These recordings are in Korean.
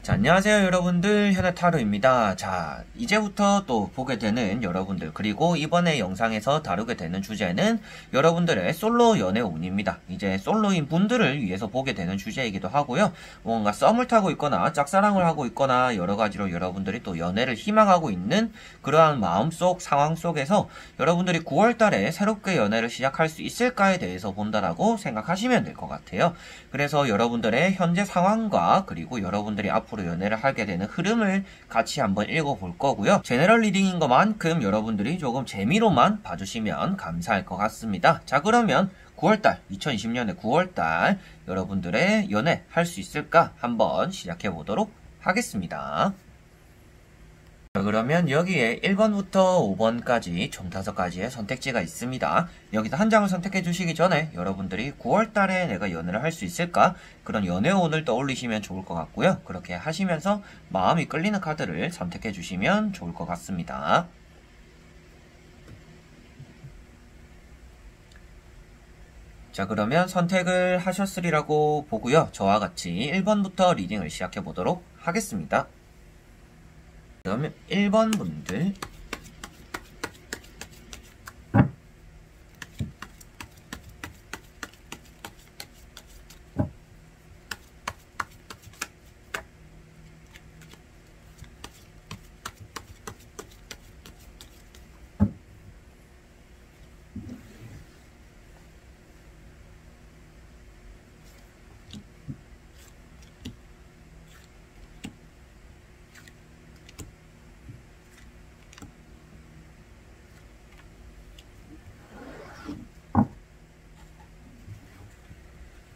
자, 안녕하세요 여러분들, 현아타로입니다. 자, 이제부터 또 보게 되는 여러분들, 그리고 이번에 영상에서 다루게 되는 주제는 여러분들의 솔로 연애 운입니다. 이제 솔로인 분들을 위해서 보게 되는 주제이기도 하고요. 뭔가 썸을 타고 있거나 짝사랑을 하고 있거나 여러가지로 여러분들이 또 연애를 희망하고 있는 그러한 마음속 상황 속에서 여러분들이 9월달에 새롭게 연애를 시작할 수 있을까에 대해서 본다라고 생각하시면 될 것 같아요. 그래서 여러분들의 현재 상황과 그리고 여러분들이 앞으로 연애를 하게 되는 흐름을 같이 한번 읽어볼 거고요. 제너럴 리딩인 것만큼 여러분들이 조금 재미로만 봐주시면 감사할 것 같습니다. 자, 그러면 9월달, 2020년의 9월달 여러분들의 연애 할 수 있을까 한번 시작해 보도록 하겠습니다. 자, 그러면 여기에 1번부터 5번까지 총 5가지의 선택지가 있습니다. 여기서 한 장을 선택해 주시기 전에 여러분들이 9월달에 내가 연애를 할 수 있을까? 그런 연애운을 떠올리시면 좋을 것 같고요. 그렇게 하시면서 마음이 끌리는 카드를 선택해 주시면 좋을 것 같습니다. 자, 그러면 선택을 하셨으리라고 보고요. 저와 같이 1번부터 리딩을 시작해 보도록 하겠습니다. 그러면 1번 분들,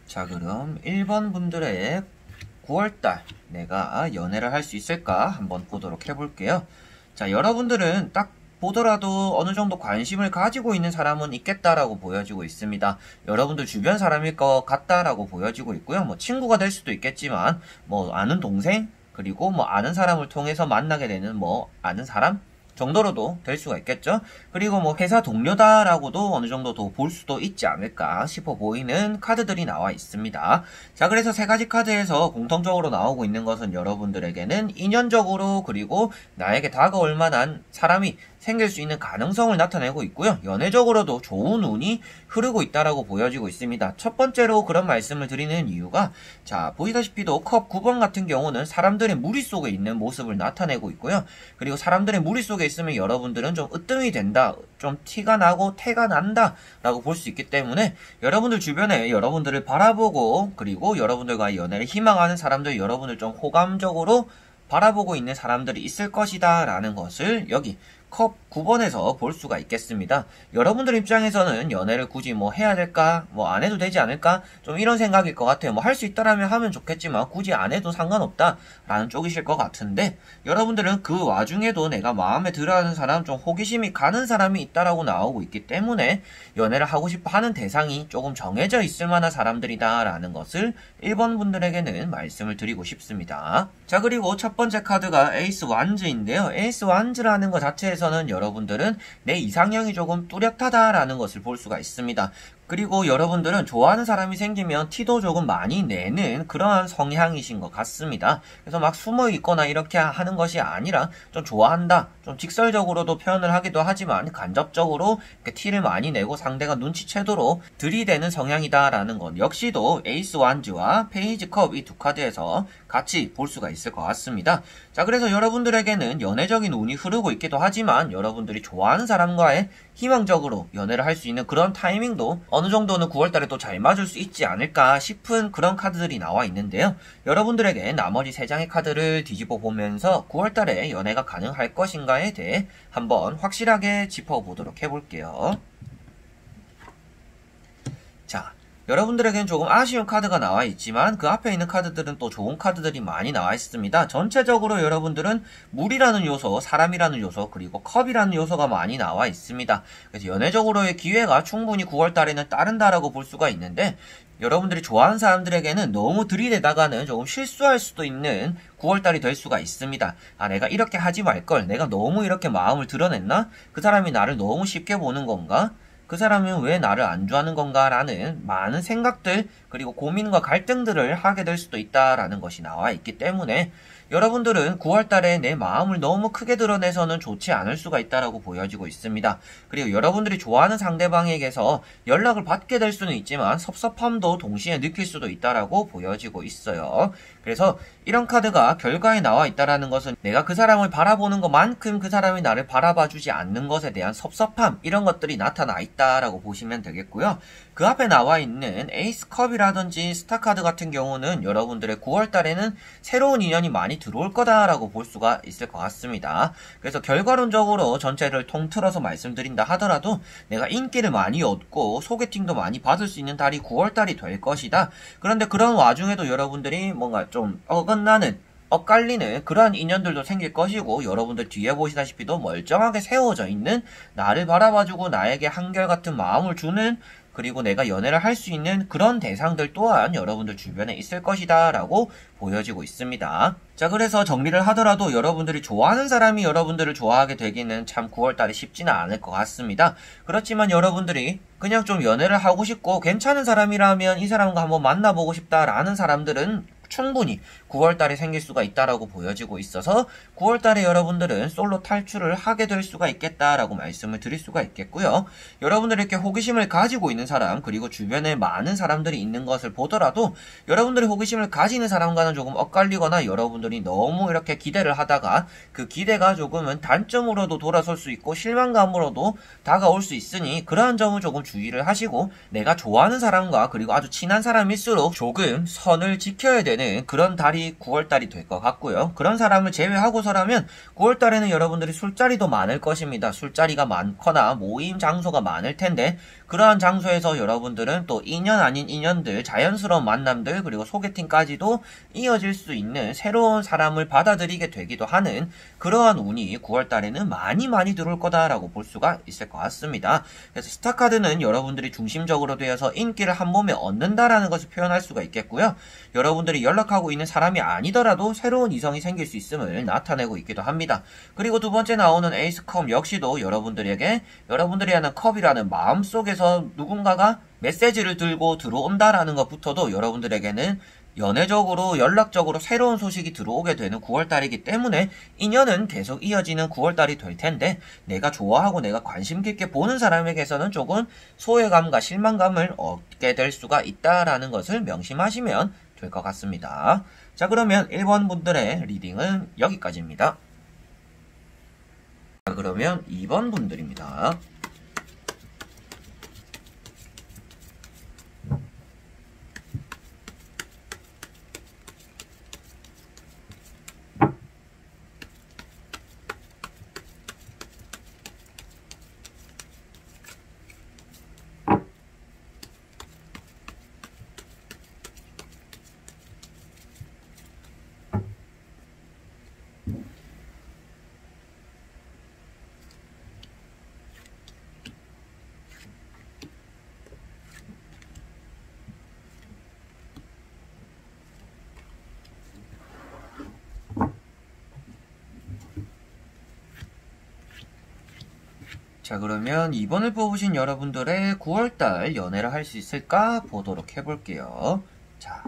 자, 그럼 1번 분들의 9월달 내가 연애를 할 수 있을까 한번 보도록 해볼게요. 자, 여러분들은 딱 보더라도 어느 정도 관심을 가지고 있는 사람은 있겠다라고 보여지고 있습니다. 여러분들 주변 사람일 것 같다라고 보여지고 있고요. 뭐 친구가 될 수도 있겠지만 뭐 아는 동생, 그리고 뭐 아는 사람을 통해서 만나게 되는 뭐 아는 사람 정도로도 될 수가 있겠죠. 그리고 뭐 회사 동료다라고도 어느 정도 더 볼 수도 있지 않을까 싶어 보이는 카드들이 나와 있습니다. 자, 그래서 세 가지 카드에서 공통적으로 나오고 있는 것은 여러분들에게는 인연적으로 그리고 나에게 다가올 만한 사람이 생길 수 있는 가능성을 나타내고 있고요. 연애적으로도 좋은 운이 흐르고 있다라고 보여지고 있습니다. 첫 번째로 그런 말씀을 드리는 이유가, 자, 보시다시피도 컵 9번 같은 경우는 사람들의 무리 속에 있는 모습을 나타내고 있고요. 그리고 사람들의 무리 속에 있으면 여러분들은 좀 으뜸이 된다, 좀 티가 나고 태가 난다 라고 볼 수 있기 때문에 여러분들 주변에 여러분들을 바라보고 그리고 여러분들과 연애를 희망하는 사람들, 여러분을 좀 호감적으로 바라보고 있는 사람들이 있을 것이다 라는 것을 여기 컵 9번에서 볼 수가 있겠습니다. 여러분들 입장에서는 연애를 굳이 뭐 해야 될까? 뭐 안 해도 되지 않을까? 좀 이런 생각일 것 같아요. 뭐 할 수 있다라면 하면 좋겠지만 굳이 안 해도 상관없다 라는 쪽이실 것 같은데, 여러분들은 그 와중에도 내가 마음에 들어하는 사람, 좀 호기심이 가는 사람이 있다라고 나오고 있기 때문에 연애를 하고 싶어 하는 대상이 조금 정해져 있을 만한 사람들이다 라는 것을 1번 분들에게는 말씀을 드리고 싶습니다. 자, 그리고 첫 번째 카드가 에이스 완즈인데요. 에이스 완즈라는 것 자체에서는 여러분들은 내 이상형이 조금 뚜렷하다라는 것을 볼 수가 있습니다. 그리고 여러분들은 좋아하는 사람이 생기면 티도 조금 많이 내는 그러한 성향이신 것 같습니다. 그래서 막 숨어 있거나 이렇게 하는 것이 아니라 좀 좋아한다, 좀 직설적으로도 표현을 하기도 하지만 간접적으로 이렇게 티를 많이 내고 상대가 눈치채도록 들이대는 성향이다라는 것 역시도 에이스 완즈와 페이지 컵 이 두 카드에서 같이 볼 수가 있을 것 같습니다. 자, 그래서 여러분들에게는 연애적인 운이 흐르고 있기도 하지만 여러분들이 좋아하는 사람과의 희망적으로 연애를 할 수 있는 그런 타이밍도 어느 정도는 9월달에 또 잘 맞을 수 있지 않을까 싶은 그런 카드들이 나와 있는데요. 여러분들에게 나머지 3장의 카드를 뒤집어 보면서 9월달에 연애가 가능할 것인가에 대해 한번 확실하게 짚어보도록 해볼게요. 자, 여러분들에겐 조금 아쉬운 카드가 나와 있지만 그 앞에 있는 카드들은 또 좋은 카드들이 많이 나와 있습니다. 전체적으로 여러분들은 물이라는 요소, 사람이라는 요소, 그리고 컵이라는 요소가 많이 나와 있습니다. 그래서 연애적으로의 기회가 충분히 9월달에는 따른다라고 볼 수가 있는데, 여러분들이 좋아하는 사람들에게는 너무 들이대다가는 조금 실수할 수도 있는 9월달이 될 수가 있습니다. 아, 내가 이렇게 하지 말걸, 내가 너무 이렇게 마음을 드러냈나? 그 사람이 나를 너무 쉽게 보는 건가? 그 사람은 왜 나를 안 좋아하는 건가 라는 많은 생각들, 그리고 고민과 갈등들을 하게 될 수도 있다라는 것이 나와 있기 때문에 여러분들은 9월달에 내 마음을 너무 크게 드러내서는 좋지 않을 수가 있다라고 보여지고 있습니다. 그리고 여러분들이 좋아하는 상대방에게서 연락을 받게 될 수는 있지만 섭섭함도 동시에 느낄 수도 있다라고 보여지고 있어요. 그래서 이런 카드가 결과에 나와 있다라는 것은 내가 그 사람을 바라보는 것만큼 그 사람이 나를 바라봐주지 않는 것에 대한 섭섭함, 이런 것들이 나타나 있다라고 보시면 되겠고요. 그 앞에 나와 있는 에이스 컵이라든지 스타 카드 같은 경우는 여러분들의 9월 달에는 새로운 인연이 많이 들어올 거다라고 볼 수가 있을 것 같습니다. 그래서 결과론적으로 전체를 통틀어서 말씀드린다 하더라도 내가 인기를 많이 얻고 소개팅도 많이 받을 수 있는 달이 9월 달이 될 것이다. 그런데 그런 와중에도 여러분들이 뭔가 좀 어긋나는, 엇갈리는 그러한 인연들도 생길 것이고, 여러분들 뒤에 보시다시피도 멀쩡하게 세워져 있는, 나를 바라봐주고 나에게 한결같은 마음을 주는, 그리고 내가 연애를 할 수 있는 그런 대상들 또한 여러분들 주변에 있을 것이다 라고 보여지고 있습니다. 자, 그래서 정리를 하더라도 여러분들이 좋아하는 사람이 여러분들을 좋아하게 되기는 참 9월달에 쉽지는 않을 것 같습니다. 그렇지만 여러분들이 그냥 좀 연애를 하고 싶고 괜찮은 사람이라면 이 사람과 한번 만나보고 싶다라는 사람들은 충분히 9월달에 생길 수가 있다라고 보여지고 있어서 9월달에 여러분들은 솔로 탈출을 하게 될 수가 있겠다라고 말씀을 드릴 수가 있겠고요. 여러분들이 이렇게 호기심을 가지고 있는 사람, 그리고 주변에 많은 사람들이 있는 것을 보더라도 여러분들이 호기심을 가지는 사람과는 조금 엇갈리거나 여러분들이 너무 이렇게 기대를 하다가 그 기대가 조금은 단점으로도 돌아설 수 있고 실망감으로도 다가올 수 있으니 그러한 점은 조금 주의를 하시고, 내가 좋아하는 사람과 그리고 아주 친한 사람일수록 조금 선을 지켜야 되는 그런 달이 9월달이 될 것 같고요. 그런 사람을 제외하고서라면 9월달에는 여러분들이 술자리도 많을 것입니다. 술자리가 많거나 모임 장소가 많을 텐데, 그러한 장소에서 여러분들은 또 인연 아닌 인연들, 자연스러운 만남들, 그리고 소개팅까지도 이어질 수 있는 새로운 사람을 받아들이게 되기도 하는 그러한 운이 9월달에는 많이 들어올 거다라고 볼 수가 있을 것 같습니다. 그래서 스타카드는 여러분들이 중심적으로 되어서 인기를 한 몸에 얻는다라는 것을 표현할 수가 있겠고요. 여러분들이 연락하고 있는 사람이 아니더라도 새로운 이성이 생길 수 있음을 나타내고 있기도 합니다. 그리고 두 번째 나오는 에이스 컵 역시도 여러분들에게 여러분들이 하는 컵이라는 마음속에서 누군가가 메시지를 들고 들어온다라는 것부터도 여러분들에게는 연애적으로 연락적으로 새로운 소식이 들어오게 되는 9월달이기 때문에 인연은 계속 이어지는 9월달이 될 텐데, 내가 좋아하고 내가 관심 깊게 보는 사람에게서는 조금 소외감과 실망감을 얻게 될 수가 있다라는 것을 명심하시면 될 것 같습니다. 자, 그러면 1번 분들의 리딩은 여기까지입니다. 자, 그러면 2번 분들입니다. 자, 그러면 2번을 뽑으신 여러분들의 9월달 연애를 할 수 있을까 보도록 해볼게요. 자,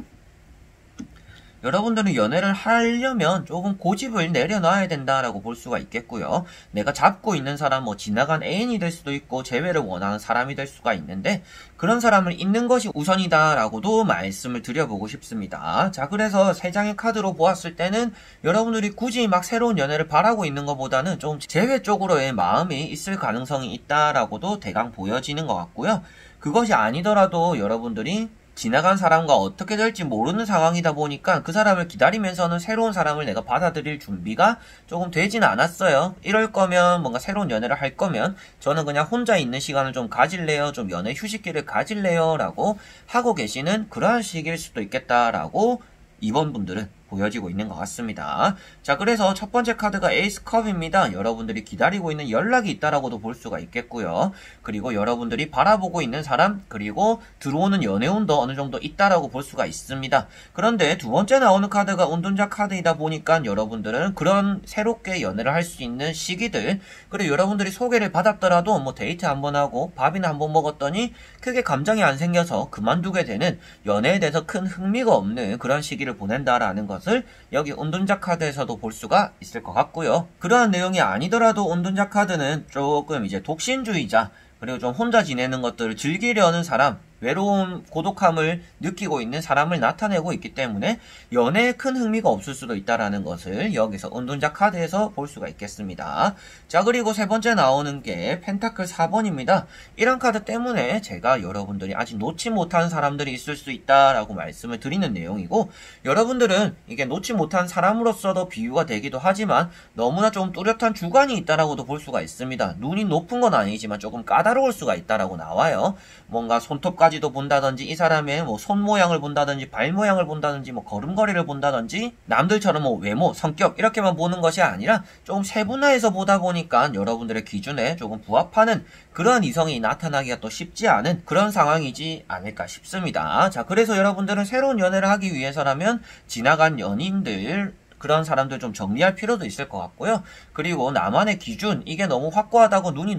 여러분들은 연애를 하려면 조금 고집을 내려놔야 된다라고 볼 수가 있겠고요. 내가 잡고 있는 사람, 지나간 애인이 될 수도 있고 재회를 원하는 사람이 될 수가 있는데, 그런 사람을 잇는 것이 우선이다라고도 말씀을 드려보고 싶습니다. 자, 그래서 3장의 카드로 보았을 때는 여러분들이 굳이 막 새로운 연애를 바라고 있는 것보다는 좀 재회 쪽으로의 마음이 있을 가능성이 있다라고도 대강 보여지는 것 같고요. 그것이 아니더라도 여러분들이 지나간 사람과 어떻게 될지 모르는 상황이다 보니까 그 사람을 기다리면서는 새로운 사람을 내가 받아들일 준비가 조금 되진 않았어요. 이럴 거면 뭔가 새로운 연애를 할 거면 저는 그냥 혼자 있는 시간을 좀 가질래요, 좀 연애 휴식기를 가질래요 라고 하고 계시는 그러한 시기일 수도 있겠다라고 2번 분들은 보여지고 있는 것 같습니다. 자, 그래서 첫 번째 카드가 에이스 컵입니다. 여러분들이 기다리고 있는 연락이 있다라고도 볼 수가 있겠고요. 그리고 여러분들이 바라보고 있는 사람, 그리고 들어오는 연애운도 어느 정도 있다라고 볼 수가 있습니다. 그런데 두 번째 나오는 카드가 운동자 카드이다 보니까 여러분들은 그런 새롭게 연애를 할 수 있는 시기들, 그리고 여러분들이 소개를 받았더라도 데이트 한번 하고 밥이나 한번 먹었더니 크게 감정이 안 생겨서 그만두게 되는, 연애에 대해서 큰 흥미가 없는 그런 시기를 보낸다라는 것 것을 여기 운둔자 카드에서도 볼 수가 있을 것 같고요. 그러한 내용이 아니더라도 운둔자 카드는 조금 이제 독신주의자, 그리고 좀 혼자 지내는 것들을 즐기려는 사람, 외로움, 고독함을 느끼고 있는 사람을 나타내고 있기 때문에 연애에 큰 흥미가 없을 수도 있다는 것을 여기서 운둔자 카드에서 볼 수가 있겠습니다. 자, 그리고 세 번째 나오는 게 펜타클 4번입니다. 이런 카드 때문에 제가 여러분들이 아직 놓지 못한 사람들이 있을 수 있다라고 말씀을 드리는 내용이고, 여러분들은 이게 놓지 못한 사람으로서도 비유가 되기도 하지만 너무나 좀 뚜렷한 주관이 있다라고도 볼 수가 있습니다. 눈이 높은 건 아니지만 조금 까다로울 수가 있다라고 나와요. 뭔가 손톱까지도 본다든지, 이 사람의 뭐 손 모양을 본다든지, 발 모양을 본다든지, 뭐 걸음걸이를 본다든지, 남들처럼 뭐 외모, 성격 이렇게만 보는 것이 아니라 조금 세분화해서 보다 보니까 여러분들의 기준에 조금 부합하는 그런 이성이 나타나기가 또 쉽지 않은 그런 상황이지 않을까 싶습니다. 자, 그래서 여러분들은 새로운 연애를 하기 위해서라면 지나간 연인들, 그런 사람들 좀 정리할 필요도 있을 것 같고요. 그리고 나만의 기준, 이게 너무 확고하다고 눈이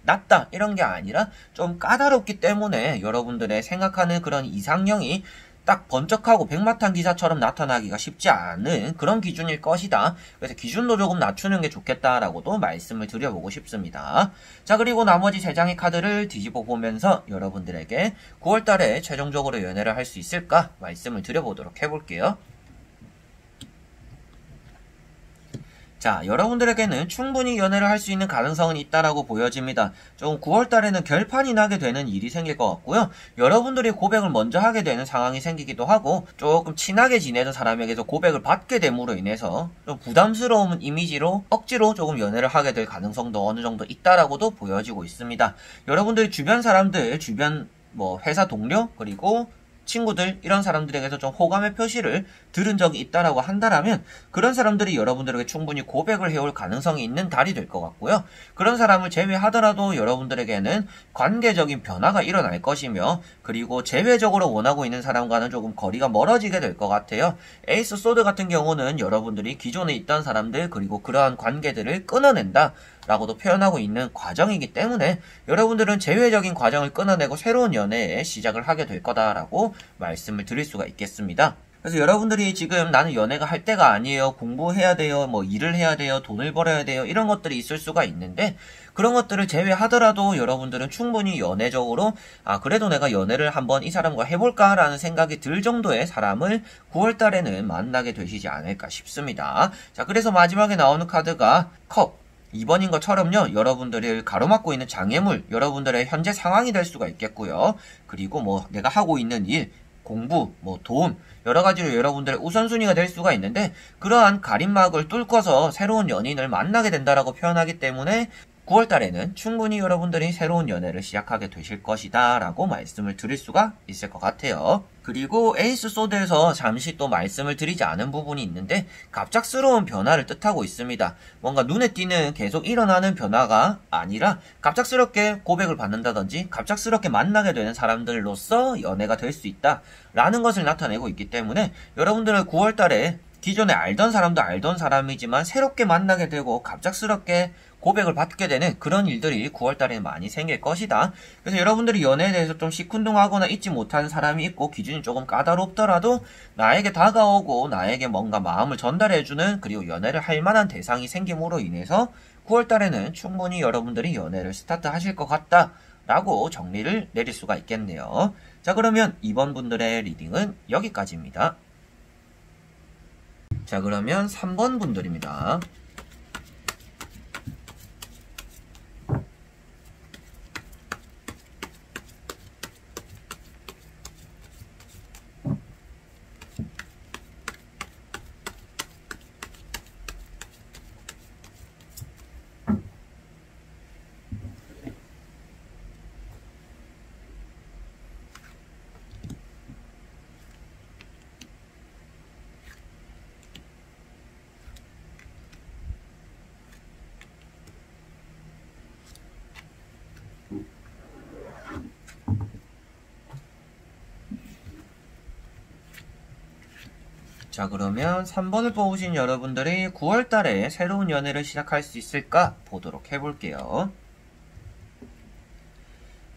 낮다 이런 게 아니라 좀 까다롭기 때문에 여러분들의 생각하는 그런 이상형이 딱 번쩍하고 백마탄 기사처럼 나타나기가 쉽지 않은 그런 기준일 것이다. 그래서 기준도 조금 낮추는 게 좋겠다라고도 말씀을 드려보고 싶습니다. 자, 그리고 나머지 3장의 카드를 뒤집어 보면서 여러분들에게 9월달에 최종적으로 연애를 할 수 있을까 말씀을 드려보도록 해볼게요. 자, 여러분들에게는 충분히 연애를 할 수 있는 가능성은 있다라고 보여집니다. 조금 9월달에는 결판이 나게 되는 일이 생길 것 같고요. 여러분들이 고백을 먼저 하게 되는 상황이 생기기도 하고, 조금 친하게 지내던 사람에게서 고백을 받게 됨으로 인해서 좀 부담스러운 이미지로 억지로 조금 연애를 하게 될 가능성도 어느 정도 있다라고도 보여지고 있습니다. 여러분들 주변 사람들, 주변 뭐 회사 동료, 그리고 친구들, 이런 사람들에게서 좀 호감의 표시를 들은 적이 있다라고 한다라면 그런 사람들이 여러분들에게 충분히 고백을 해올 가능성이 있는 달이 될 것 같고요. 그런 사람을 제외하더라도 여러분들에게는 관계적인 변화가 일어날 것이며, 그리고 제외적으로 원하고 있는 사람과는 조금 거리가 멀어지게 될 것 같아요. 에이스 소드 같은 경우는 여러분들이 기존에 있던 사람들, 그리고 그러한 관계들을 끊어낸다 라고도 표현하고 있는 과정이기 때문에 여러분들은 제외적인 과정을 끊어내고 새로운 연애에 시작을 하게 될 거다라고 말씀을 드릴 수가 있겠습니다. 그래서 여러분들이 지금 나는 연애가 할 때가 아니에요, 공부해야 돼요, 뭐 일을 해야 돼요, 돈을 벌어야 돼요, 이런 것들이 있을 수가 있는데, 그런 것들을 제외하더라도 여러분들은 충분히 연애적으로 그래도 내가 연애를 한번 이 사람과 해볼까 라는 생각이 들 정도의 사람을 9월달에는 만나게 되시지 않을까 싶습니다. 자, 그래서 마지막에 나오는 카드가 컵 2번인 것처럼요, 여러분들을 가로막고 있는 장애물, 여러분들의 현재 상황이 될 수가 있겠고요. 그리고 뭐 내가 하고 있는 일, 공부, 뭐 돈, 여러 가지로 여러분들의 우선순위가 될 수가 있는데, 그러한 가림막을 뚫고서 새로운 연인을 만나게 된다라고 표현하기 때문에 9월달에는 충분히 여러분들이 새로운 연애를 시작하게 되실 것이다 라고 말씀을 드릴 수가 있을 것 같아요. 그리고 에이스 소드에서 잠시 또 말씀을 드리지 않은 부분이 있는데, 갑작스러운 변화를 뜻하고 있습니다. 뭔가 눈에 띄는 계속 일어나는 변화가 아니라 갑작스럽게 고백을 받는다든지 갑작스럽게 만나게 되는 사람들로서 연애가 될 수 있다 라는 것을 나타내고 있기 때문에, 여러분들은 9월달에 기존에 알던 사람도 알던 사람이지만 새롭게 만나게 되고 갑작스럽게 고백을 받게 되는 그런 일들이 9월달에는 많이 생길 것이다. 그래서 여러분들이 연애에 대해서 좀 시큰둥하거나 잊지 못하는 사람이 있고 기준이 조금 까다롭더라도 나에게 다가오고 나에게 뭔가 마음을 전달해주는, 그리고 연애를 할 만한 대상이 생김으로 인해서 9월달에는 충분히 여러분들이 연애를 스타트하실 것 같다 라고 정리를 내릴 수가 있겠네요. 자, 그러면 이번 분들의 리딩은 여기까지입니다. 자, 그러면 3번 분들입니다. 자, 그러면 3번을 뽑으신 여러분들이 9월달에 새로운 연애를 시작할 수 있을까 보도록 해볼게요.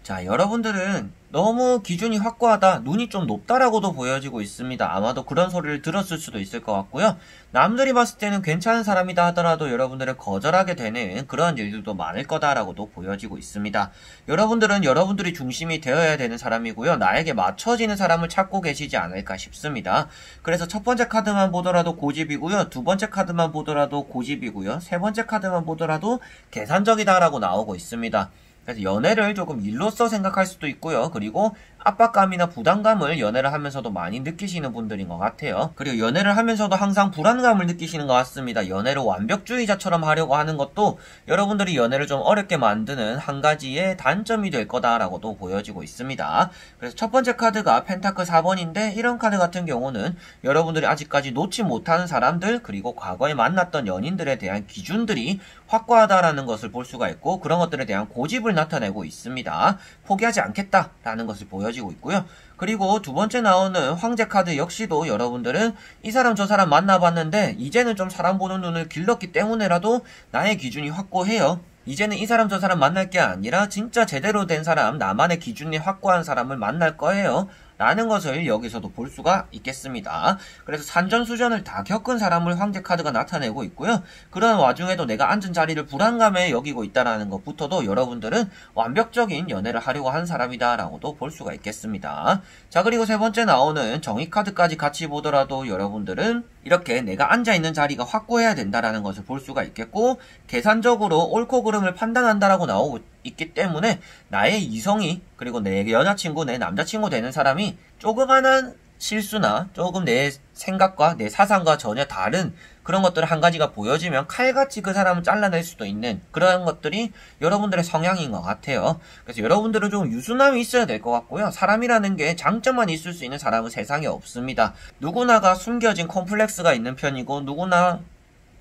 자, 여러분들은 너무 기준이 확고하다, 눈이 좀 높다라고도 보여지고 있습니다. 아마도 그런 소리를 들었을 수도 있을 것 같고요. 남들이 봤을 때는 괜찮은 사람이다 하더라도 여러분들은 거절하게 되는 그런 일들도 많을 거다라고도 보여지고 있습니다. 여러분들은 여러분들이 중심이 되어야 되는 사람이고요. 나에게 맞춰지는 사람을 찾고 계시지 않을까 싶습니다. 그래서 첫 번째 카드만 보더라도 고집이고요. 두 번째 카드만 보더라도 고집이고요. 세 번째 카드만 보더라도 계산적이다라고 나오고 있습니다. 그래서 연애를 조금 일로서 생각할 수도 있고요. 그리고 압박감이나 부담감을 연애를 하면서도 많이 느끼시는 분들인 것 같아요. 그리고 연애를 하면서도 항상 불안감을 느끼시는 것 같습니다. 연애를 완벽주의자처럼 하려고 하는 것도 여러분들이 연애를 좀 어렵게 만드는 한 가지의 단점이 될 거다라고도 보여지고 있습니다. 그래서 첫 번째 카드가 펜타클 4번인데 이런 카드 같은 경우는 여러분들이 아직까지 놓지 못하는 사람들, 그리고 과거에 만났던 연인들에 대한 기준들이 확고하다라는 것을 볼 수가 있고, 그런 것들에 대한 고집을 나타내고 있습니다. 포기하지 않겠다라는 것을 보여지고 있고요. 그리고 두 번째 나오는 황제 카드 역시도 여러분들은 이 사람 저 사람 만나봤는데 이제는 좀 사람 보는 눈을 길렀기 때문에라도 나의 기준이 확고해요. 이제는 이 사람 저 사람 만날 게 아니라 진짜 제대로 된 사람, 나만의 기준이 확고한 사람을 만날 거예요. 라는 것을 여기서도 볼 수가 있겠습니다. 그래서 산전수전을 다 겪은 사람을 황제 카드가 나타내고 있고요. 그런 와중에도 내가 앉은 자리를 불안감에 여기고 있다는 것부터도 여러분들은 완벽적인 연애를 하려고 한 사람이다 라고도 볼 수가 있겠습니다. 자, 그리고 세 번째 나오는 정의 카드까지 같이 보더라도 여러분들은 이렇게 내가 앉아있는 자리가 확고해야 된다라는 것을 볼 수가 있겠고, 계산적으로 옳고 그름을 판단한다라고 나오고 있기 때문에 나의 이성이, 그리고 내 여자친구, 내 남자친구 되는 사람이 조그만한 실수나 조금 내 생각과 내 사상과 전혀 다른 그런 것들 한 가지가 보여지면 칼같이 그 사람을 잘라낼 수도 있는 그런 것들이 여러분들의 성향인 것 같아요. 그래서 여러분들은 좀 유순함이 있어야 될 것 같고요. 사람이라는 게 장점만 있을 수 있는 사람은 세상에 없습니다. 누구나가 숨겨진 콤플렉스가 있는 편이고, 누구나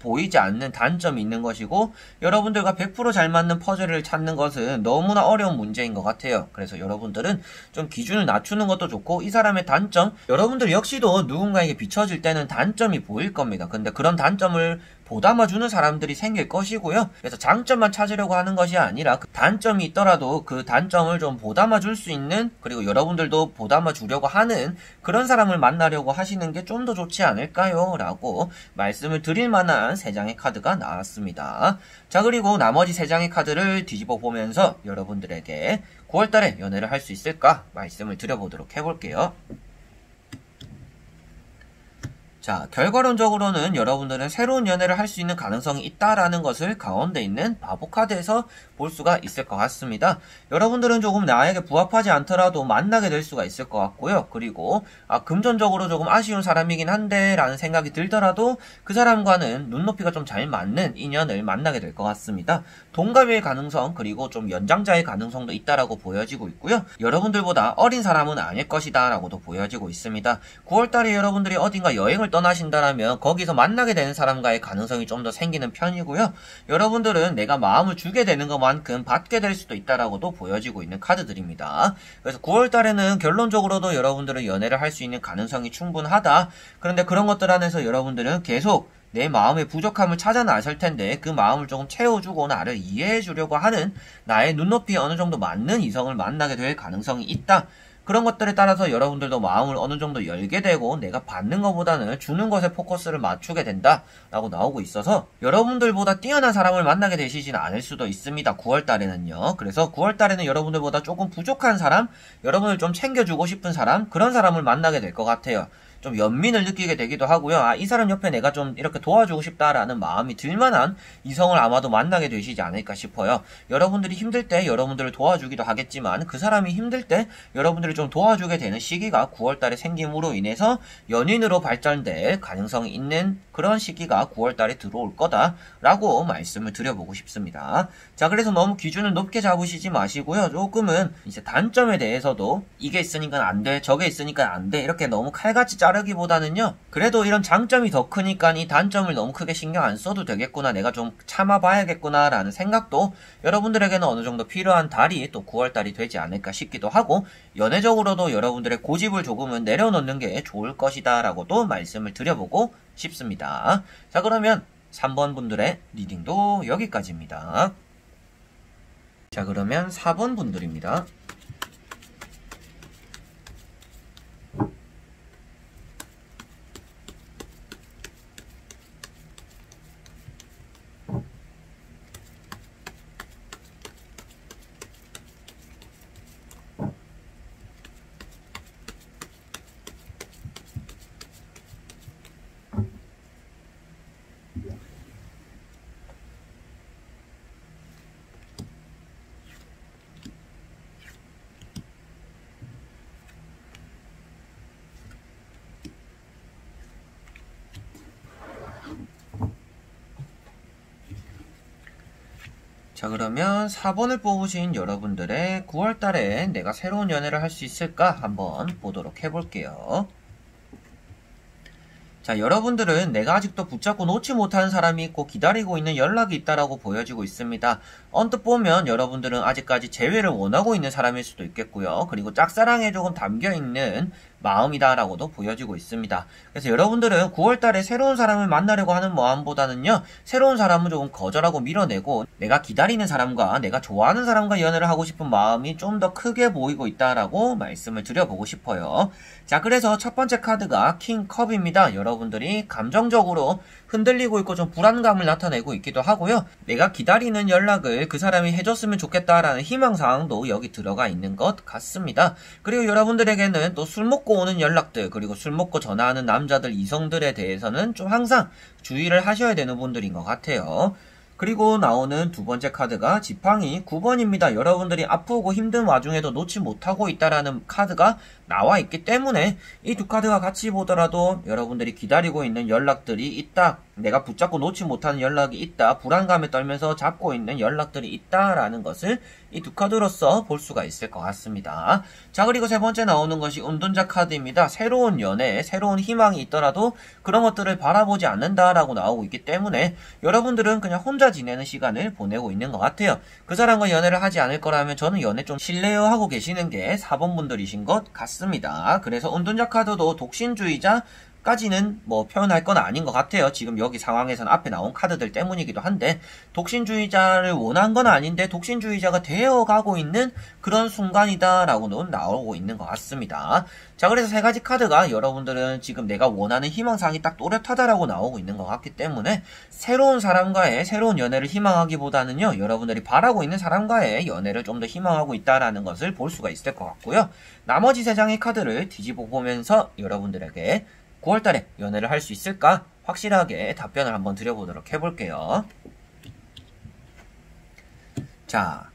보이지 않는 단점이 있는 것이고, 여러분들과 100% 잘 맞는 퍼즐을 찾는 것은 너무나 어려운 문제인 것 같아요. 그래서 여러분들은 좀 기준을 낮추는 것도 좋고, 이 사람의 단점, 여러분들 역시도 누군가에게 비춰질 때는 단점이 보일 겁니다. 근데 그런 단점을 보담아주는 사람들이 생길 것이고요. 그래서 장점만 찾으려고 하는 것이 아니라 그 단점이 있더라도 그 단점을 좀 보담아줄 수 있는, 그리고 여러분들도 보담아주려고 하는 그런 사람을 만나려고 하시는 게 좀 더 좋지 않을까요? 라고 말씀을 드릴 만한 3장의 카드가 나왔습니다. 자, 그리고 나머지 3장의 카드를 뒤집어 보면서 여러분들에게 9월달에 연애를 할 수 있을까 말씀을 드려보도록 해볼게요. 자, 결과론적으로는 여러분들은 새로운 연애를 할 수 있는 가능성이 있다라는 것을 가운데 있는 바보 카드에서 볼 수가 있을 것 같습니다. 여러분들은 조금 나에게 부합하지 않더라도 만나게 될 수가 있을 것 같고요. 그리고 금전적으로 조금 아쉬운 사람이긴 한데 라는 생각이 들더라도 그 사람과는 눈높이가 좀 잘 맞는 인연을 만나게 될 것 같습니다. 동갑일 가능성, 그리고 좀 연장자의 가능성도 있다라고 보여지고 있고요. 여러분들보다 어린 사람은 아닐 것이다 라고도 보여지고 있습니다. 9월달에 여러분들이 어딘가 여행을 떠나신다라면 거기서 만나게 되는 사람과의 가능성이 좀 더 생기는 편이고요. 여러분들은 내가 마음을 주게 되는 것만큼 받게 될 수도 있다라고도 보여지고 있는 카드들입니다. 그래서 9월달에는 결론적으로도 여러분들은 연애를 할 수 있는 가능성이 충분하다. 그런데 그런 것들 안에서 여러분들은 계속 내 마음의 부족함을 찾아 나설 텐데, 그 마음을 조금 채워주고 나를 이해해 주려고 하는 나의 눈높이에 어느 정도 맞는 이성을 만나게 될 가능성이 있다. 그런 것들에 따라서 여러분들도 마음을 어느 정도 열게 되고 내가 받는 것보다는 주는 것에 포커스를 맞추게 된다 라고 나오고 있어서 여러분들보다 뛰어난 사람을 만나게 되시지는 않을 수도 있습니다. 9월달에는요. 그래서 9월달에는 여러분들보다 조금 부족한 사람, 여러분을 좀 챙겨주고 싶은 사람, 그런 사람을 만나게 될 것 같아요. 좀 연민을 느끼게 되기도 하고요. 이 사람 옆에 내가 좀 이렇게 도와주고 싶다라는 마음이 들만한 이성을 아마도 만나게 되시지 않을까 싶어요. 여러분들이 힘들 때 여러분들을 도와주기도 하겠지만, 그 사람이 힘들 때 여러분들을 좀 도와주게 되는 시기가 9월달에 생김으로 인해서 연인으로 발전될 가능성이 있는 그런 시기가 9월달에 들어올 거다라고 말씀을 드려보고 싶습니다. 자, 그래서 너무 기준을 높게 잡으시지 마시고요. 조금은 이제 단점에 대해서도 이게 있으니까 안 돼, 저게 있으니까 안 돼, 이렇게 너무 칼같이 자르기보다는요, 그래도 이런 장점이 더 크니까 이 단점을 너무 크게 신경 안 써도 되겠구나, 내가 좀 참아봐야겠구나 라는 생각도 여러분들에게는 어느 정도 필요한 달이 또 9월달이 되지 않을까 싶기도 하고, 연애적으로도 여러분들의 고집을 조금은 내려놓는 게 좋을 것이다 라고도 말씀을 드려보고 싶습니다. 자, 그러면 3번 분들의 리딩도 여기까지입니다. 자, 그러면 4번 분들입니다. 자, 그러면 4번을 뽑으신 여러분들의 9월달에 내가 새로운 연애를 할 수 있을까 한번 보도록 해볼게요. 자, 여러분들은 내가 아직도 붙잡고 놓지 못하는 사람이 있고 기다리고 있는 연락이 있다라고 보여지고 있습니다. 언뜻 보면 여러분들은 아직까지 재회를 원하고 있는 사람일 수도 있겠고요. 그리고 짝사랑에 조금 담겨있는 마음이다라고도 보여지고 있습니다. 그래서 여러분들은 9월달에 새로운 사람을 만나려고 하는 마음보다는요, 새로운 사람은 조금 거절하고 밀어내고 내가 기다리는 사람과 내가 좋아하는 사람과 연애를 하고 싶은 마음이 좀 더 크게 보이고 있다라고 말씀을 드려보고 싶어요. 자, 그래서 첫 번째 카드가 킹컵입니다. 여러분들이 감정적으로 흔들리고 있고 좀 불안감을 나타내고 있기도 하고요. 내가 기다리는 연락을 그 사람이 해줬으면 좋겠다라는 희망사항도 여기 들어가 있는 것 같습니다. 그리고 여러분들에게는 또 술 먹고 오는 연락들, 그리고 술 먹고 전화하는 남자들, 이성들에 대해서는 좀 항상 주의를 하셔야 되는 분들인 것 같아요. 그리고 나오는 두 번째 카드가 지팡이 9번입니다. 여러분들이 아프고 힘든 와중에도 놓지 못하고 있다라는 카드가 나와 있기 때문에 이 두 카드가 같이 보더라도 여러분들이 기다리고 있는 연락들이 있다, 내가 붙잡고 놓지 못하는 연락이 있다, 불안감에 떨면서 잡고 있는 연락들이 있다라는 것을 이 두 카드로서 볼 수가 있을 것 같습니다. 자, 그리고 세 번째 나오는 것이 운둔자 카드입니다. 새로운 연애, 새로운 희망이 있더라도 그런 것들을 바라보지 않는다라고 나오고 있기 때문에 여러분들은 그냥 혼자 지내는 시간을 보내고 있는 것 같아요. 그 사람과 연애를 하지 않을 거라면 저는 연애 좀 실례요 하고 계시는 게 4번 분들이신 것 같습니다. 그래서 운둔자 카드도 독신주의자 까지는 뭐 표현할 건 아닌 것 같아요. 지금 여기 상황에서는 앞에 나온 카드들 때문이기도 한데, 독신주의자를 원한 건 아닌데 독신주의자가 되어가고 있는 그런 순간이다라고는 나오고 있는 것 같습니다. 자, 그래서 세 가지 카드가 여러분들은 지금 내가 원하는 희망사항이 딱 또렷하다라고 나오고 있는 것 같기 때문에 새로운 사람과의 새로운 연애를 희망하기보다는요, 여러분들이 바라고 있는 사람과의 연애를 좀 더 희망하고 있다라는 것을 볼 수가 있을 것 같고요. 나머지 세 장의 카드를 뒤집어 보면서 여러분들에게 9월달에 연애를 할 수 있을까? 확실하게 답변을 한번 드려보도록 해볼게요. 자,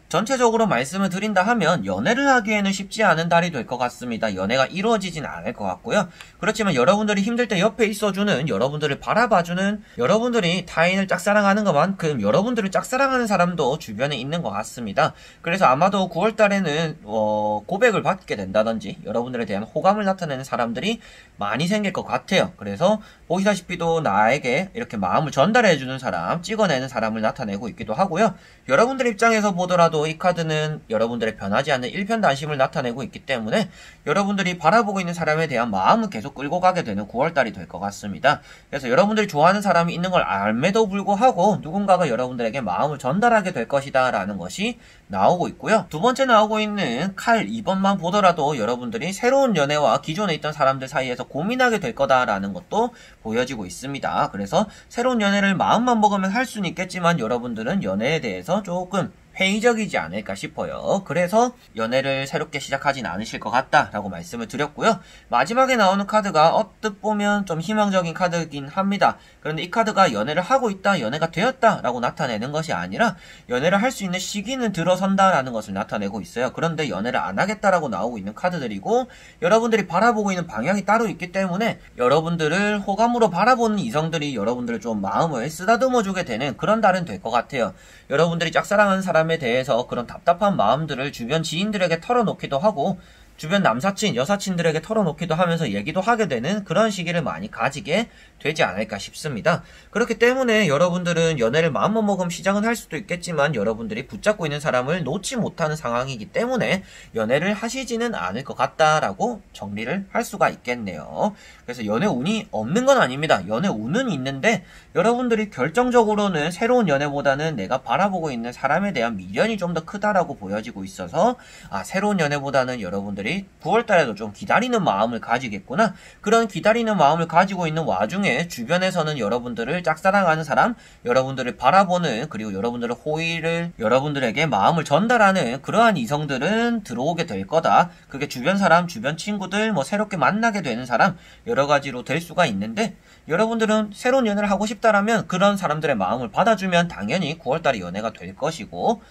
전체적으로 말씀을 드린다 하면 연애를 하기에는 쉽지 않은 달이 될 것 같습니다. 연애가 이루어지진 않을 것 같고요. 그렇지만 여러분들이 힘들 때 옆에 있어주는, 여러분들을 바라봐주는, 여러분들이 타인을 짝사랑하는 것만큼 여러분들을 짝사랑하는 사람도 주변에 있는 것 같습니다. 그래서 아마도 9월달에는 고백을 받게 된다든지 여러분들에 대한 호감을 나타내는 사람들이 많이 생길 것 같아요. 그래서 보시다시피도 나에게 이렇게 마음을 전달해주는 사람, 찍어내는 사람을 나타내고 있기도 하고요. 여러분들 입장에서 보더라도 이 카드는 여러분들의 변하지 않는 일편단심을 나타내고 있기 때문에 여러분들이 바라보고 있는 사람에 대한 마음은 계속 끌고 가게 되는 9월달이 될 것 같습니다. 그래서 여러분들이 좋아하는 사람이 있는 걸 알매도 불구하고 누군가가 여러분들에게 마음을 전달하게 될 것이다 라는 것이 나오고 있고요. 두 번째 나오고 있는 칼 2번만 보더라도 여러분들이 새로운 연애와 기존에 있던 사람들 사이에서 고민하게 될 거다라는 것도 보여지고 있습니다. 그래서 새로운 연애를 마음만 먹으면 할 수는 있겠지만 여러분들은 연애에 대해서 조금 회의적이지 않을까 싶어요. 그래서 연애를 새롭게 시작하진 않으실 것 같다라고 말씀을 드렸고요. 마지막에 나오는 카드가 언뜻 보면 좀 희망적인 카드이긴 합니다. 그런데 이 카드가 연애를 하고 있다, 연애가 되었다라고 나타내는 것이 아니라 연애를 할 수 있는 시기는 들어선다라는 것을 나타내고 있어요. 그런데 연애를 안 하겠다라고 나오고 있는 카드들이고 여러분들이 바라보고 있는 방향이 따로 있기 때문에 여러분들을 호감으로 바라보는 이성들이 여러분들을 좀 마음을 쓰다듬어주게 되는 그런 달은 될 것 같아요. 여러분들이 짝사랑하는 사람에 대해서 그런 답답한 마음들을 주변 지인들에게 털어놓기도 하고 주변 남사친, 여사친들에게 털어놓기도 하면서 얘기도 하게 되는 그런 시기를 많이 가지게 되지 않을까 싶습니다. 그렇기 때문에 여러분들은 연애를 마음만 먹으면 시작은 할 수도 있겠지만 여러분들이 붙잡고 있는 사람을 놓지 못하는 상황이기 때문에 연애를 하시지는 않을 것 같다라고 정리를 할 수가 있겠네요. 그래서 연애 운이 없는 건 아닙니다. 연애 운은 있는데 여러분들이 결정적으로는 새로운 연애보다는 내가 바라보고 있는 사람에 대한 미련이 좀 더 크다라고 보여지고 있어서 새로운 연애보다는 여러분들이 9월달에도 좀 기다리는 마음을 가지겠구나. 그런 기다리는 마음을 가지고 있는 와중에 주변에서는 여러분들을 짝사랑하는 사람, 여러분들을 바라보는, 그리고 여러분들의 호의를 여러분들에게 마음을 전달하는 그러한 이성들은 들어오게 될 거다. 그게 주변 사람, 주변 친구들, 뭐 새롭게 만나게 되는 사람 여러 가지로 될 수가 있는데 여러분들은 새로운 연애를 하고 싶다라면 그런 사람들의 마음을 받아주면 당연히 9월달에 연애가 될 것이고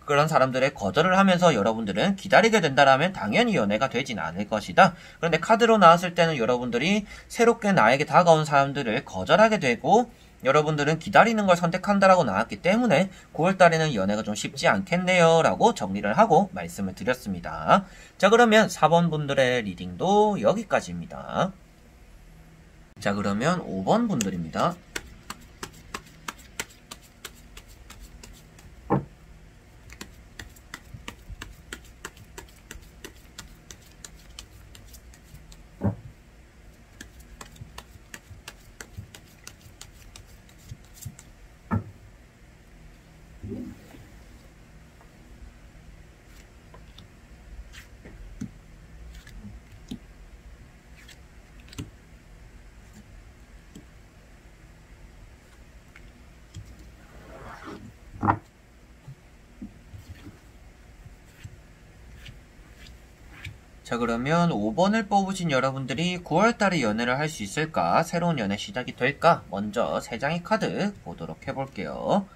그런 사람들의 거절을 하면서 여러분들은 기다리게 된다라면 당연히 연애가 되진 않을 것이다. 그런데 카드로 나왔을 때는 여러분들이 새롭게 나에게 다가온 사람들을 거절하게 되고 여러분들은 기다리는 걸 선택한다라고 나왔기 때문에 9월달에는 연애가 좀 쉽지 않겠네요 라고 정리를 하고 말씀을 드렸습니다. 자, 그러면 4번 분들의 리딩도 여기까지입니다. 자, 그러면 5번 분들입니다. 자, 그러면 5번을 뽑으신 여러분들이 9월달에 연애를 할 수 있을까? 새로운 연애 시작이 될까? 먼저 3장의 카드 보도록 해볼게요.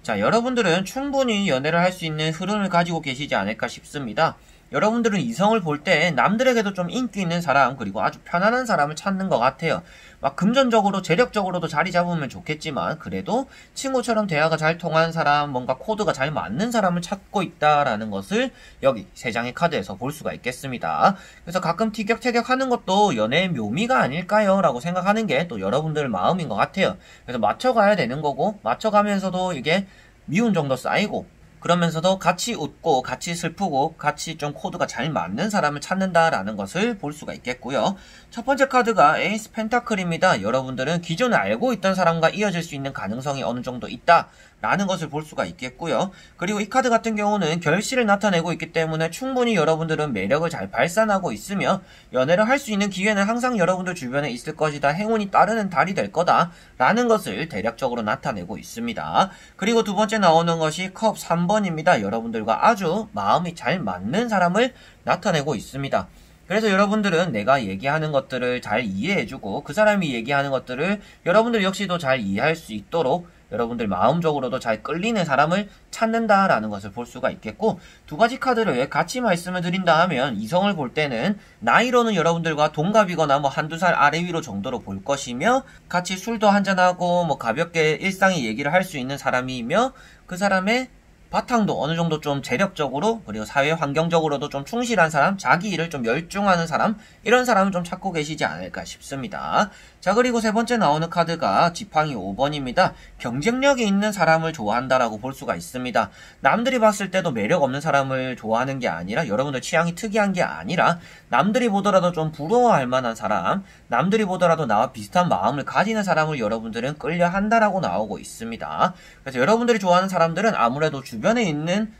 자, 여러분들은 충분히 연애를 할 수 있는 흐름을 가지고 계시지 않을까 싶습니다. 여러분들은 이성을 볼 때 남들에게도 좀 인기 있는 사람, 그리고 아주 편안한 사람을 찾는 것 같아요. 막 금전적으로, 재력적으로도 자리 잡으면 좋겠지만 그래도 친구처럼 대화가 잘 통하는 사람, 뭔가 코드가 잘 맞는 사람을 찾고 있다라는 것을 여기 3장의 카드에서 볼 수가 있겠습니다. 그래서 가끔 티격태격 하는 것도 연애의 묘미가 아닐까요? 라고 생각하는 게 또 여러분들 마음인 것 같아요. 그래서 맞춰가야 되는 거고, 맞춰가면서도 이게 미운 정도 쌓이고, 그러면서도 같이 웃고 같이 슬프고 같이 좀 코드가 잘 맞는 사람을 찾는다라는 것을 볼 수가 있겠고요. 첫 번째 카드가 에이스 펜타클입니다. 여러분들은 기존에 알고 있던 사람과 이어질 수 있는 가능성이 어느 정도 있다 라는 것을 볼 수가 있겠고요. 그리고 이 카드 같은 경우는 결실을 나타내고 있기 때문에 충분히 여러분들은 매력을 잘 발산하고 있으며 연애를 할 수 있는 기회는 항상 여러분들 주변에 있을 것이다. 행운이 따르는 달이 될 거다 라는 것을 대략적으로 나타내고 있습니다. 그리고 두 번째 나오는 것이 컵 3번입니다. 여러분들과 아주 마음이 잘 맞는 사람을 나타내고 있습니다. 그래서 여러분들은 내가 얘기하는 것들을 잘 이해해주고 그 사람이 얘기하는 것들을 여러분들 역시도 잘 이해할 수 있도록 여러분들 마음적으로도 잘 끌리는 사람을 찾는다라는 것을 볼 수가 있겠고, 두 가지 카드를 같이 말씀을 드린다 하면 이성을 볼 때는 나이로는 여러분들과 동갑이거나 뭐 한두 살 아래 위로 정도로 볼 것이며, 같이 술도 한잔하고 뭐 가볍게 일상의 얘기를 할 수 있는 사람이며, 그 사람의 바탕도 어느 정도 좀 재력적으로 그리고 사회 환경적으로도 좀 충실한 사람, 자기 일을 좀 열중하는 사람, 이런 사람을 좀 찾고 계시지 않을까 싶습니다. 자, 그리고 세 번째 나오는 카드가 지팡이 5번입니다. 경쟁력이 있는 사람을 좋아한다라고 볼 수가 있습니다. 남들이 봤을 때도 매력 없는 사람을 좋아하는 게 아니라, 여러분들 취향이 특이한 게 아니라 남들이 보더라도 좀 부러워할 만한 사람, 남들이 보더라도 나와 비슷한 마음을 가지는 사람을 여러분들은 끌려 한다라고 나오고 있습니다. 그래서 여러분들이 좋아하는 사람들은 아무래도 주변에 있는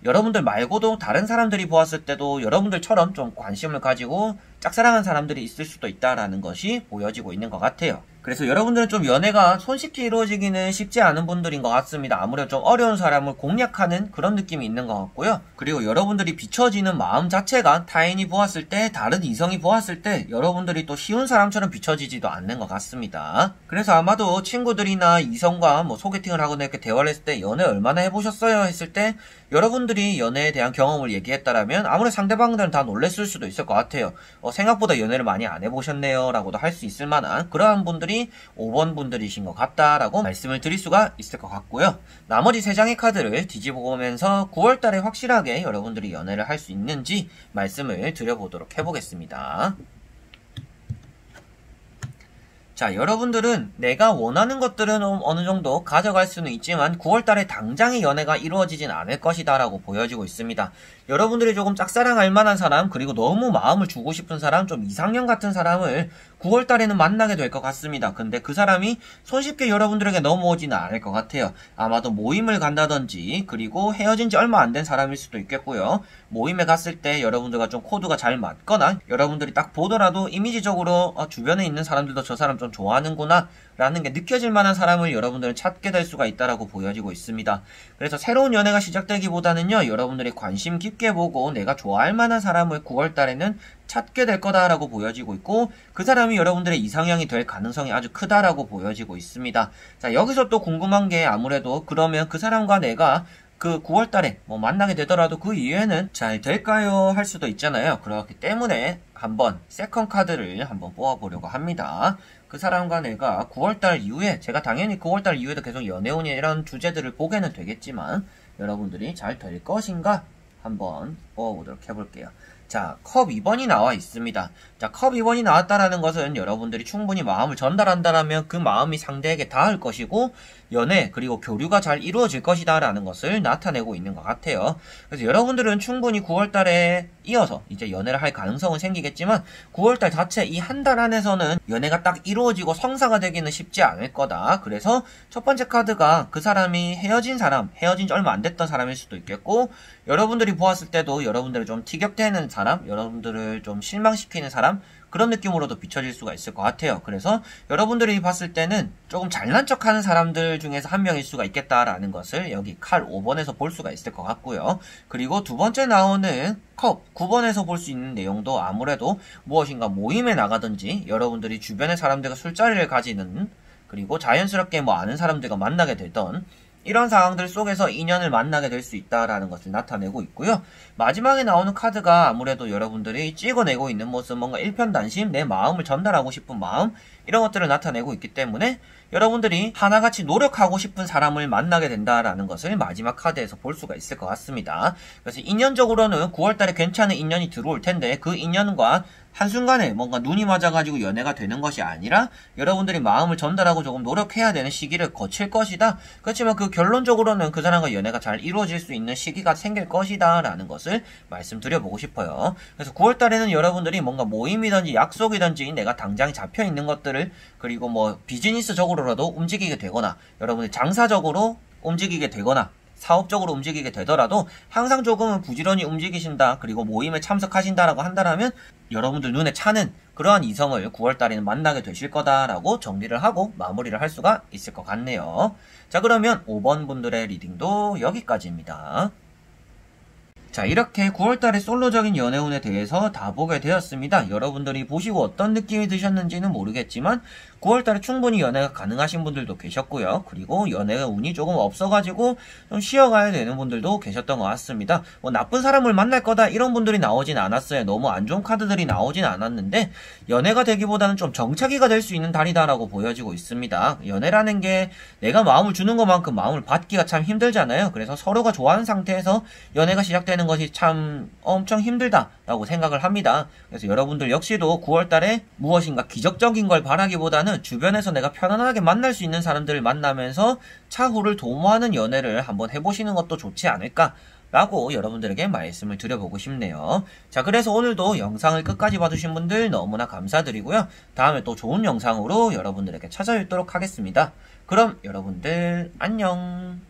여러분들 말고도 다른 사람들이 보았을 때도 여러분들처럼 좀 관심을 가지고 짝사랑한 사람들이 있을 수도 있다라는 것이 보여지고 있는 것 같아요. 그래서 여러분들은 좀 연애가 손쉽게 이루어지기는 쉽지 않은 분들인 것 같습니다. 아무래도 좀 어려운 사람을 공략하는 그런 느낌이 있는 것 같고요. 그리고 여러분들이 비춰지는 마음 자체가 타인이 보았을 때, 다른 이성이 보았을 때 여러분들이 또 쉬운 사람처럼 비춰지지도 않는 것 같습니다. 그래서 아마도 친구들이나 이성과 뭐 소개팅을 하거나 이렇게 대화를 했을 때 연애 얼마나 해보셨어요? 했을 때 여러분들이 연애에 대한 경험을 얘기했다라면 아무래도 상대방들은 다 놀랬을 수도 있을 것 같아요. 생각보다 연애를 많이 안 해보셨네요 라고도 할 수 있을 만한 그러한 분들이 5번 분들이신 것 같다라고 말씀을 드릴 수가 있을 것 같고요. 나머지 3장의 카드를 뒤집어 보면서 9월달에 확실하게 여러분들이 연애를 할 수 있는지 말씀을 드려보도록 해보겠습니다. 자, 여러분들은 내가 원하는 것들은 어느 정도 가져갈 수는 있지만 9월달에 당장의 연애가 이루어지진 않을 것이다 라고 보여지고 있습니다. 여러분들이 조금 짝사랑할 만한 사람, 그리고 너무 마음을 주고 싶은 사람, 좀 이상형 같은 사람을 9월달에는 만나게 될 것 같습니다. 근데 그 사람이 손쉽게 여러분들에게 넘어오지는 않을 것 같아요. 아마도 모임을 간다든지, 그리고 헤어진 지 얼마 안 된 사람일 수도 있겠고요. 모임에 갔을 때 여러분들과 좀 코드가 잘 맞거나 여러분들이 딱 보더라도 이미지적으로 주변에 있는 사람들도 저 사람 좀 좋아하는구나 라는 게 느껴질 만한 사람을 여러분들은 찾게 될 수가 있다라고 보여지고 있습니다. 그래서 새로운 연애가 시작되기보다는요, 여러분들이 관심 깊게 보고 내가 좋아할 만한 사람을 9월달에는 찾게 될 거다라고 보여지고 있고, 그 사람이 여러분들의 이상형이 될 가능성이 아주 크다라고 보여지고 있습니다. 자, 여기서 또 궁금한 게, 아무래도 그러면 그 사람과 내가 그 9월달에 뭐 만나게 되더라도 그 이후에는 잘 될까요? 할 수도 있잖아요. 그렇기 때문에 한번 세컨 카드를 한번 뽑아보려고 합니다. 그 사람과 내가 9월달 이후에, 제가 당연히 9월달 이후에도 계속 연애운이 이런 주제들을 보게는 되겠지만 여러분들이 잘 될 것인가 한번 뽑아보도록 해볼게요. 자, 컵 2번이 나와 있습니다. 자, 컵 2번이 나왔다라는 것은 여러분들이 충분히 마음을 전달한다라면 그 마음이 상대에게 닿을 것이고 연애 그리고 교류가 잘 이루어질 것이다 라는 것을 나타내고 있는 것 같아요. 그래서 여러분들은 충분히 9월달에 이어서 이제 연애를 할 가능성은 생기겠지만 9월달 자체 이 한 달 안에서는 연애가 딱 이루어지고 성사가 되기는 쉽지 않을 거다. 그래서 첫 번째 카드가 그 사람이 헤어진 사람, 헤어진 지 얼마 안 됐던 사람일 수도 있겠고 여러분들이 보았을 때도 여러분들을 좀 티격태는 사람, 여러분들을 좀 실망시키는 사람, 그런 느낌으로도 비춰질 수가 있을 것 같아요. 그래서 여러분들이 봤을 때는 조금 잘난 척하는 사람들 중에서 한 명일 수가 있겠다라는 것을 여기 칼 5번에서 볼 수가 있을 것 같고요. 그리고 두 번째 나오는 컵 9번에서 볼 수 있는 내용도 아무래도 무엇인가 모임에 나가든지 여러분들이 주변의 사람들과 술자리를 가지는, 그리고 자연스럽게 뭐 아는 사람들과 만나게 되던 이런 상황들 속에서 인연을 만나게 될 수 있다라는 것을 나타내고 있고요. 마지막에 나오는 카드가 아무래도 여러분들이 찍어내고 있는 모습, 뭔가 일편단심, 내 마음을 전달하고 싶은 마음, 이런 것들을 나타내고 있기 때문에 여러분들이 하나같이 노력하고 싶은 사람을 만나게 된다라는 것을 마지막 카드에서 볼 수가 있을 것 같습니다. 그래서 인연적으로는 9월달에 괜찮은 인연이 들어올 텐데 그 인연과 한순간에 뭔가 눈이 맞아가지고 연애가 되는 것이 아니라 여러분들이 마음을 전달하고 조금 노력해야 되는 시기를 거칠 것이다. 그렇지만 그 결론적으로는 그 사람과 연애가 잘 이루어질 수 있는 시기가 생길 것이다 라는 것을 말씀드려보고 싶어요. 그래서 9월달에는 여러분들이 뭔가 모임이든지 약속이든지 내가 당장 잡혀있는 것들을, 그리고 뭐 비즈니스적으로라도 움직이게 되거나 여러분들 장사적으로 움직이게 되거나 사업적으로 움직이게 되더라도 항상 조금은 부지런히 움직이신다, 그리고 모임에 참석하신다라고 한다면 여러분들 눈에 차는 그러한 이성을 9월달에는 만나게 되실 거다라고 정리를 하고 마무리를 할 수가 있을 것 같네요. 자, 그러면 5번 분들의 리딩도 여기까지입니다. 자, 이렇게 9월달의 솔로적인 연애운에 대해서 다 보게 되었습니다. 여러분들이 보시고 어떤 느낌이 드셨는지는 모르겠지만 9월달에 충분히 연애가 가능하신 분들도 계셨고요. 그리고 연애가 운이 조금 없어가지고 좀 쉬어가야 되는 분들도 계셨던 것 같습니다. 뭐 나쁜 사람을 만날 거다 이런 분들이 나오진 않았어요. 너무 안 좋은 카드들이 나오진 않았는데 연애가 되기보다는 좀 정착이가 될 수 있는 달이다라고 보여지고 있습니다. 연애라는 게 내가 마음을 주는 것만큼 마음을 받기가 참 힘들잖아요. 그래서 서로가 좋아하는 상태에서 연애가 시작되는 것이 참 엄청 힘들다라고 생각을 합니다. 그래서 여러분들 역시도 9월달에 무엇인가 기적적인 걸 바라기보다는 주변에서 내가 편안하게 만날 수 있는 사람들을 만나면서 차후를 도모하는 연애를 한번 해보시는 것도 좋지 않을까 라고 여러분들에게 말씀을 드려보고 싶네요. 자, 그래서 오늘도 영상을 끝까지 봐주신 분들 너무나 감사드리고요. 다음에 또 좋은 영상으로 여러분들에게 찾아뵙도록 하겠습니다. 그럼 여러분들 안녕.